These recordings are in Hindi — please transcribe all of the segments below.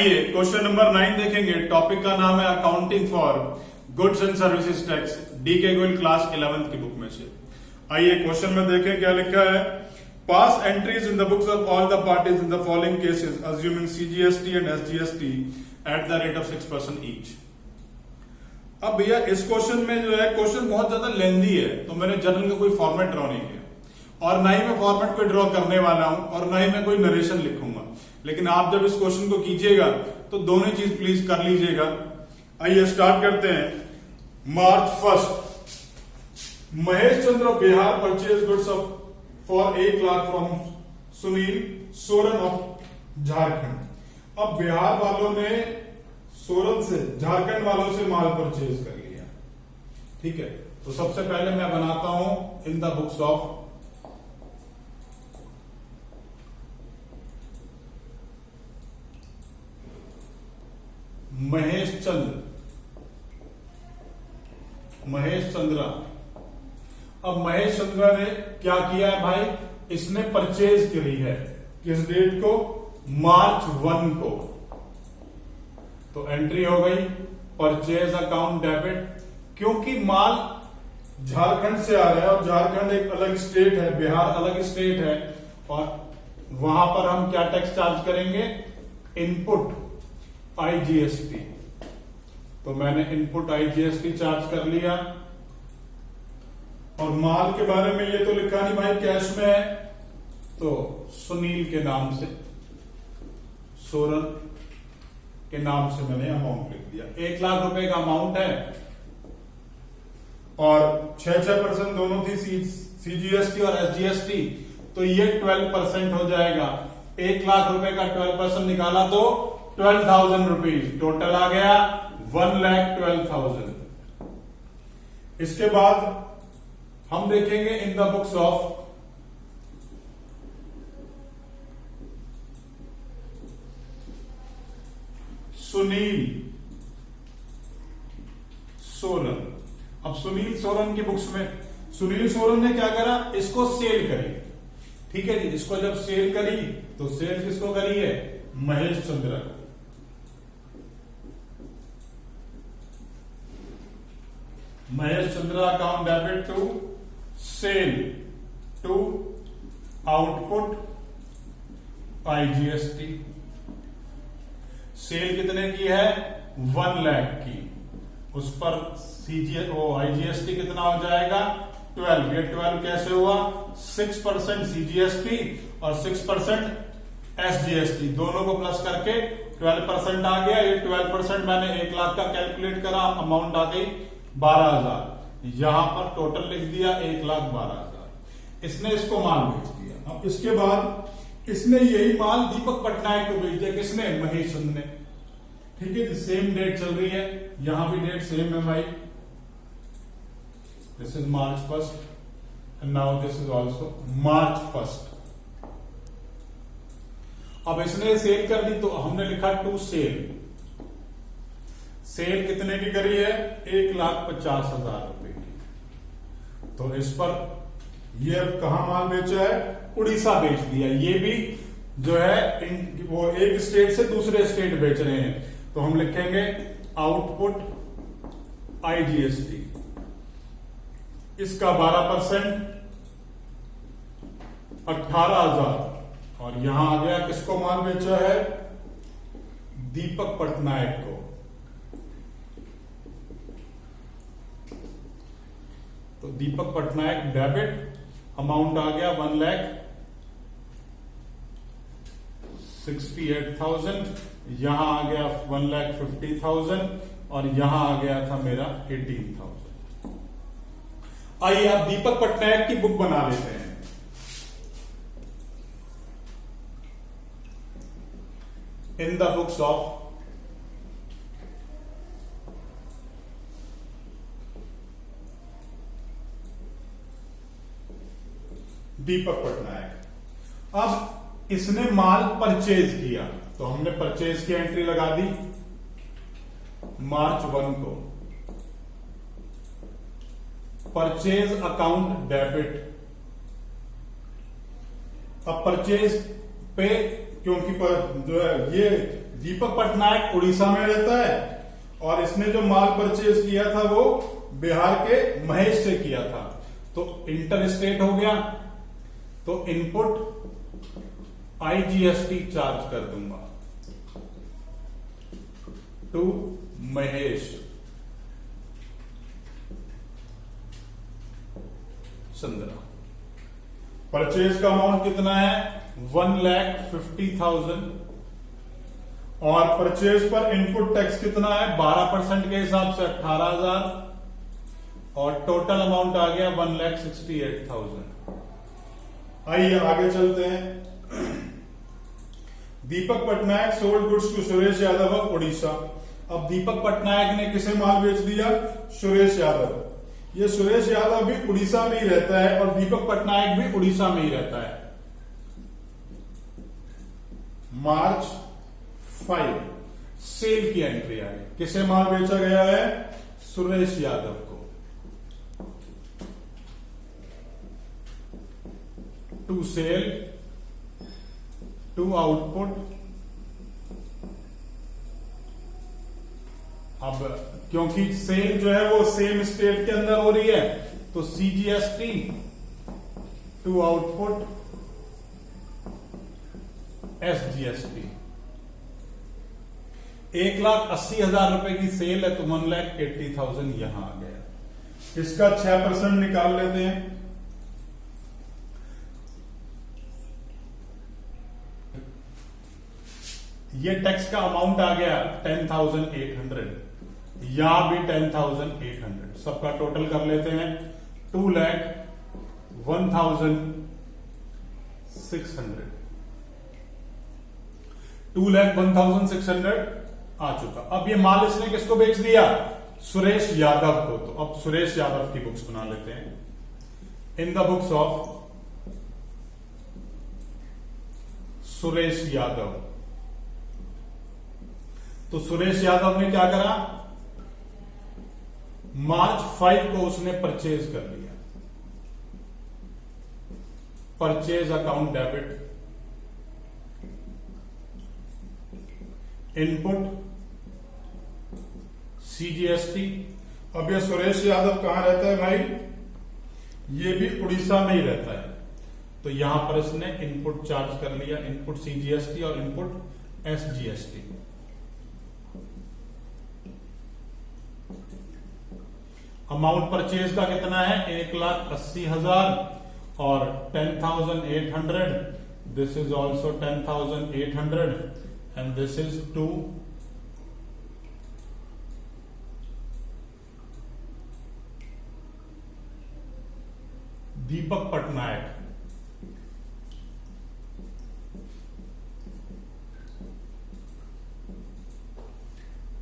आइए क्वेश्चन नंबर 9 देखेंगे। टॉपिक का नाम है accounting for goods and services tax, DK Goyal class 11th की बुक में से। आइए क्वेश्चन में देखें क्या लिखा है। Pass entries in the books of all the parties in the following cases assuming CGST and SGST at the rate of 6% each. अब भैया इस क्वेश्चन में जो है क्वेश्चन बहुत ज्यादा लेंदी है, तो मैंने जनरल का कोई फॉर्मेट ड्रॉ नहीं किया और ना ही मैं फॉर्मेट कोई ड्रॉ करने वाला हूं और ना ही मैं कोई नरेशन लिखूंगा। लेकिन आप जब इस क्वेश्चन को कीजिएगा तो दोनों चीज प्लीज कर लीजिएगा। आइए स्टार्ट करते हैं। March 1 Mahesh Chandra Bihar purchase goods for 1 lakh from Sunil Soren of Jharkhand. अब बिहार वालों ने सोरेन से, झारखंड वालों से माल परचेज कर लिया। ठीक है, तो सबसे पहले मैं बनाता हूं इन the books of Mahesh Chandra. अब महेश चंद्रा ने क्या किया है भाई, इसने परचेज करी है किस डेट को, मार्च 1 को। तो एंट्री हो गई परचेज अकाउंट डेबिट, क्योंकि माल झारखंड से आ रहा है और झारखंड एक अलग स्टेट है, बिहार अलग स्टेट है और वहां पर हम क्या टैक्स चार्ज करेंगे, इनपुट आईजीएसटी। तो मैंने इनपुट आईजीएसटी चार्ज कर लिया। और माल के बारे में ये तो लिखा नहीं भाई कैश में है, तो सुनील के नाम से, सोरेन के नाम से मैंने अमाउंट लिख दिया। 1 लाख रुपए का अमाउंट है और 6% दोनों थी, सीजीएसटी और एसजीएसटी, तो ये 12% हो जाएगा। 1 लाख रुपए का 12% निकाला तो 12,000 रुपीज, टोटल आ गया 1,12,000। इसके बाद हम देखेंगे इन the books of Sunil Soren. अब सुनील सोरेन की बुक्स में सुनील सोरेन ने क्या करा, इसको सेल करी। ठीक है जी, इसको जब सेल करी तो सेल किसको करी है, महेश चंद्रा को। Mahesh Chandra account debit to sale to output IGST. Sale कितने की है, 1 लाख की, उस पर आईजीएसटी कितना हो जाएगा, 12। ये 12 कैसे हुआ, 6% सीजीएसटी और 6% एसजीएसटी, दोनों को प्लस करके 12% आ गया। ये 12% मैंने 1 लाख का कैलकुलेट करा, अमाउंट आ गई 12,000। यहां पर टोटल लिख दिया 1,12,000। इसने इसको माल बेच दिया। अब इसके बाद इसने यही माल दीपक पटनायक को बेच दिया। किसने, महेश चंद्र ने। ठीक है, सेम डेट चल रही है, यहां भी डेट सेम है भाई। This is March 1 and now this is also March 1। अब इसने सेल कर दी तो हमने लिखा टू सेल। सेल कितने की करी है, 1,50,000 रुपए की। तो इस पर ये कहां माल बेचा है, उड़ीसा बेच दिया। ये भी जो है वो एक स्टेट से दूसरे स्टेट बेच रहे हैं, तो हम लिखेंगे आउटपुट आईजीएसटी। इसका 12% 18,000 और यहां आ गया किसको माल बेचा है, दीपक पटनायक को। तो दीपक पटनायक डेबिट, अमाउंट आ गया 1,68,000। यहां आ गया 1,50,000 और यहां आ गया था मेरा 18,000। आइए आप दीपक पटनायक की बुक बना लेते हैं। इन द बुक्स ऑफ दीपक पटनायक। अब इसने माल परचेज किया, तो हमने परचेज की एंट्री लगा दी मार्च 1 को। Purchase account debit. अब परचेज पे क्योंकि पर जो है ये दीपक पटनायक उड़ीसा में रहता है और इसने जो माल परचेज किया था वो बिहार के महेश से किया था, तो इंटर स्टेट हो गया, तो इनपुट आईजीएसटी चार्ज कर दूंगा टू महेश चंद्रा। परचेज का अमाउंट कितना है 1,50,000 और परचेज पर इनपुट टैक्स कितना है 12% के हिसाब से 18,000 और टोटल अमाउंट आ गया 1,68,000। आइए आगे चलते हैं। Deepak Patnaik sold goods to Suresh Yadav of Orissa. अब दीपक पटनायक ने किसे माल बेच दिया, सुरेश यादव। ये सुरेश यादव भी उड़ीसा में ही रहता है और दीपक पटनायक भी उड़ीसा में ही रहता है। मार्च 5 सेल की एंट्री आई, किसे माल बेचा गया है, सुरेश यादव को। To sale to output. अब क्योंकि सेल जो है वो सेम स्टेट के अंदर हो रही है, तो सीजीएसटी टू आउटपुट एसजीएसटी। 1,80,000 रुपए की सेल है तो 1,80,000 यहां आ गया। इसका 6% निकाल लेते हैं। ये टैक्स का अमाउंट आ गया 10,800, यहां भी 10,800, सबका टोटल कर लेते हैं 2,01,600। 2,01,600 आ चुका। अब ये माल इसने किसको बेच दिया, सुरेश यादव को। तो अब सुरेश यादव की बुक्स बना लेते हैं। In the books of Suresh Yadav. तो सुरेश यादव ने क्या करा, मार्च 5 को उसने परचेज कर लिया। Purchase account debit, input CGST. अब ये सुरेश यादव कहां रहता है भाई, ये भी उड़ीसा में ही रहता है, तो यहां पर इसने इनपुट चार्ज कर लिया, इनपुट सीजीएसटी और इनपुट एसजीएसटी। अमाउंट परचेज का कितना है 1,80,000 और 10,800, this is also 10,800 and this is to Deepak Patnaik.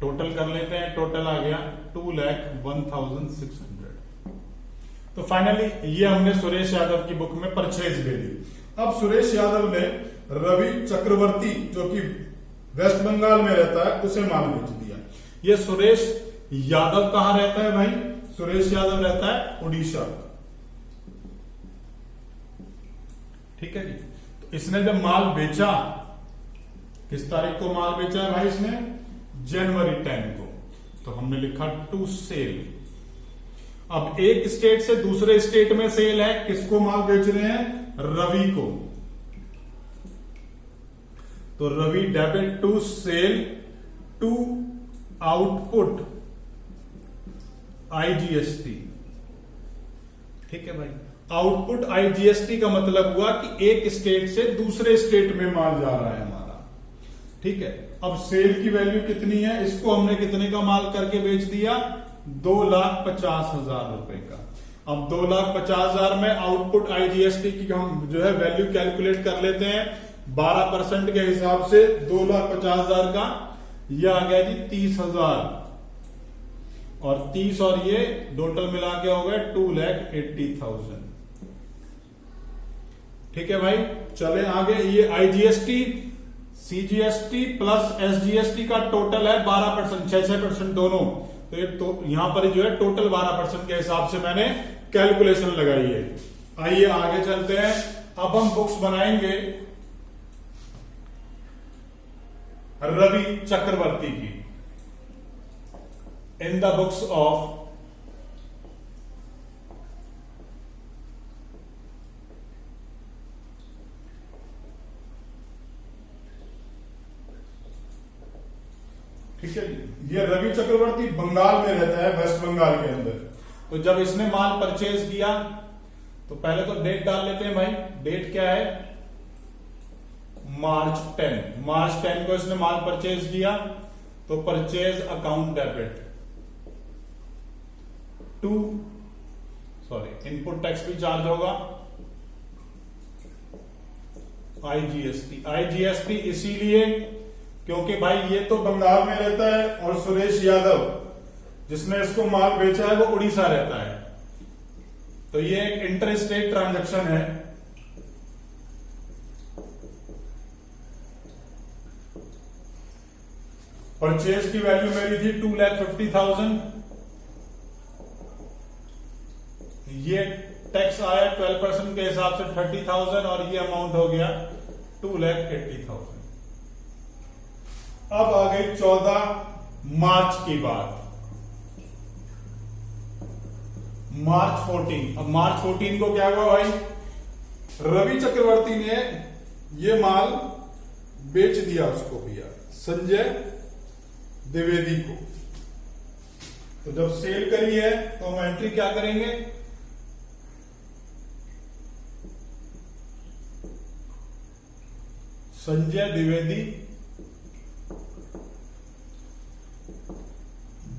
Total कर लेते हैं, टोटल आ गया 2,01,600। तो फाइनली ये हमने सुरेश यादव की बुक में परचेज ले ली। अब सुरेश यादव ने रवि चक्रवर्ती जो कि वेस्ट बंगाल में रहता है उसे माल बेच दिया। ये सुरेश यादव कहां रहता है भाई, सुरेश यादव रहता है उड़ीसा। ठीक है जी। तो इसने जब माल बेचा, किस तारीख को माल बेचा है भाई इसने, जनवरी 10 को, तो हमने लिखा टू सेल। अब एक स्टेट से दूसरे स्टेट में सेल है, किसको माल बेच रहे हैं, रवि को। तो Ravi debit to sale to output IGST. ठीक है भाई, आउटपुट आईजीएसटी का मतलब हुआ कि एक स्टेट से दूसरे स्टेट में माल जा रहा है हमारा। ठीक है। अब सेल की वैल्यू कितनी है, इसको हमने कितने का माल करके बेच दिया, 2,50,000 रुपए का। अब 2,50,000 में आउटपुट आईजीएसटी की हम जो है वैल्यू कैलकुलेट कर लेते हैं। 12% के हिसाब से 2,50,000 का यह आ गया जी 30,000 और 30 और ये टोटल मिला के हो गए 2,80,000। ठीक है भाई, चले आगे। ये आईजीएसटी सीजीएसटी प्लस एसजीएसटी का टोटल है 12%, 6% दोनों। तो ये तो यहां पर जो है टोटल 12% के हिसाब से मैंने कैलकुलेशन लगाई है। आइए आगे चलते हैं। अब हम बुक्स बनाएंगे रवि चक्रवर्ती की। इन द बुक्स ऑफ ठीक है जी। ये रवि चक्रवर्ती बंगाल में रहता है, वेस्ट बंगाल के अंदर। तो जब इसने माल परचेज किया तो पहले तो डेट डाल लेते हैं भाई। डेट क्या है? मार्च 10। मार्च 10 को इसने माल परचेज किया तो purchase account debit to input tax भी चार्ज होगा आईजीएसटी। आईजीएसटी इसीलिए क्योंकि भाई ये तो बंगाल में रहता है और सुरेश यादव जिसने इसको माल बेचा है वो उड़ीसा रहता है। तो ये एक इंटर स्टेट ट्रांजैक्शन है। परचेज की वैल्यू मेरी थी 2,50,000। ये टैक्स आया 12% के हिसाब से 30,000 और ये अमाउंट हो गया 2,80,000। अब आ गई 14 मार्च की बात। मार्च 14। अब मार्च 14 को क्या हुआ भाई? रवि चक्रवर्ती ने ये माल बेच दिया उसको भैया संजय द्विवेदी को। तो जब सेल करी है तो हम एंट्री क्या करेंगे? Sanjay Dwivedi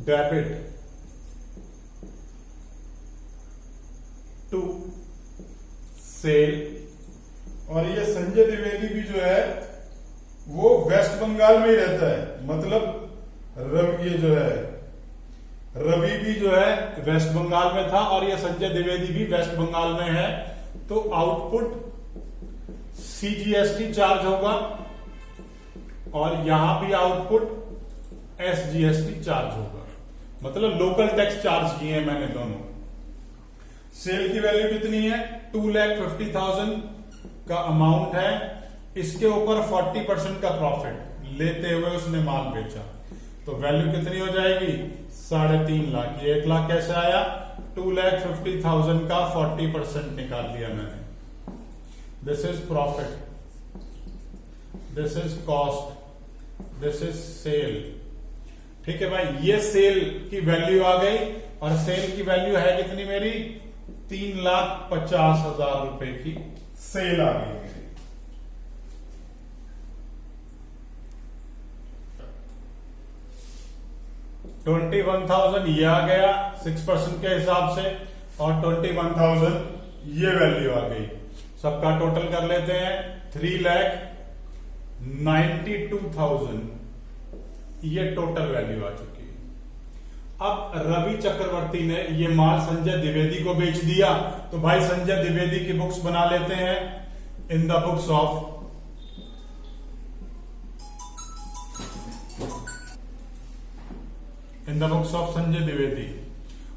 debit to sale. और ये संजय द्विवेदी भी जो है वो वेस्ट बंगाल में ही रहता है, मतलब ये जो है रवि भी जो है वेस्ट बंगाल में था और ये संजय द्विवेदी भी वेस्ट बंगाल में है। तो आउटपुट सीजीएसटी चार्ज होगा और यहां भी आउटपुट एसजीएसटी चार्ज होगा, मतलब लोकल टैक्स चार्ज किए हैं मैंने दोनों। सेल की वैल्यू कितनी है? 2,50,000 का अमाउंट है। इसके ऊपर 40% का प्रॉफिट लेते हुए उसने माल बेचा तो वैल्यू कितनी हो जाएगी? 3.5 लाख। ये 1 लाख कैसे आया? 2,50,000 का 40% निकाल दिया मैंने। This is profit, this is cost, this is sale. ठीक है भाई, ये सेल की वैल्यू आ गई और सेल की वैल्यू है कितनी मेरी? 3,50,000 रुपए की सेल आ गई मेरी। $21,000 ये आ गया 6% के हिसाब से और 21,000 ये वैल्यू आ गई। सबका टोटल कर लेते हैं 3,92,000 ये टोटल वैल्यू आ चुकी है। अब रवि चक्रवर्ती ने ये माल संजय द्विवेदी को बेच दिया तो भाई संजय द्विवेदी की बुक्स बना लेते हैं। In the books of Sanjay Dwivedi.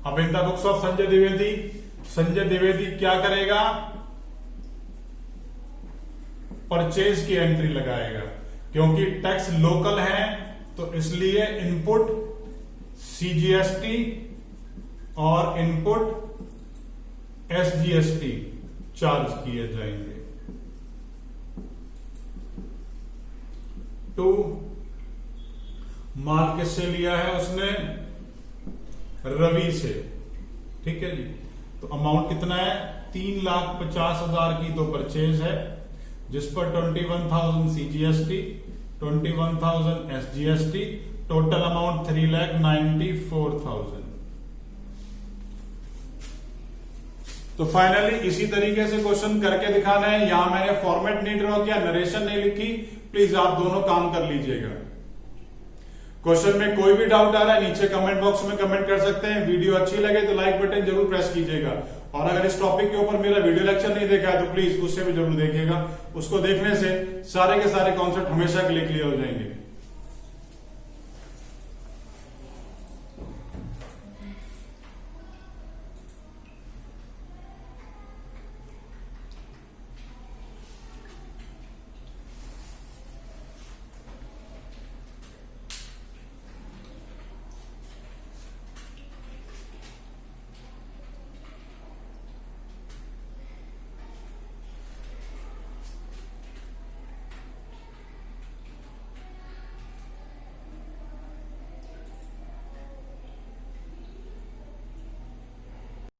अब in the books of Sanjay Dwivedi क्या करेगा? परचेज की एंट्री लगाएगा। क्योंकि टैक्स लोकल है तो इसलिए इनपुट सीजीएसटी और इनपुट एसजीएसटी चार्ज किए जाएंगे। टू माल किससे लिया है उसने? रवि से। ठीक है जी। तो अमाउंट कितना है? 3,50,000 की तो परचेज है जिस पर 21,000 सीजीएसटी, 21,000 एसजीएसटी, टोटल अमाउंट 3,94,000। तो फाइनली इसी तरीके से क्वेश्चन करके दिखाना है। यहां मैंने फॉर्मेट नहीं ड्रॉ किया, नरेशन नहीं लिखी। प्लीज आप दोनों काम कर लीजिएगा। क्वेश्चन में कोई भी डाउट आ रहा है नीचे कमेंट बॉक्स में कमेंट कर सकते हैं। वीडियो अच्छी लगे तो लाइक बटन जरूर प्रेस कीजिएगा और अगर इस टॉपिक के ऊपर मेरा वीडियो लेक्चर नहीं देखा है तो प्लीज उससे भी जरूर देखिएगा। उसको देखने से सारे के सारे कॉन्सेप्ट हमेशा के लिए क्लियर हो जाएंगे।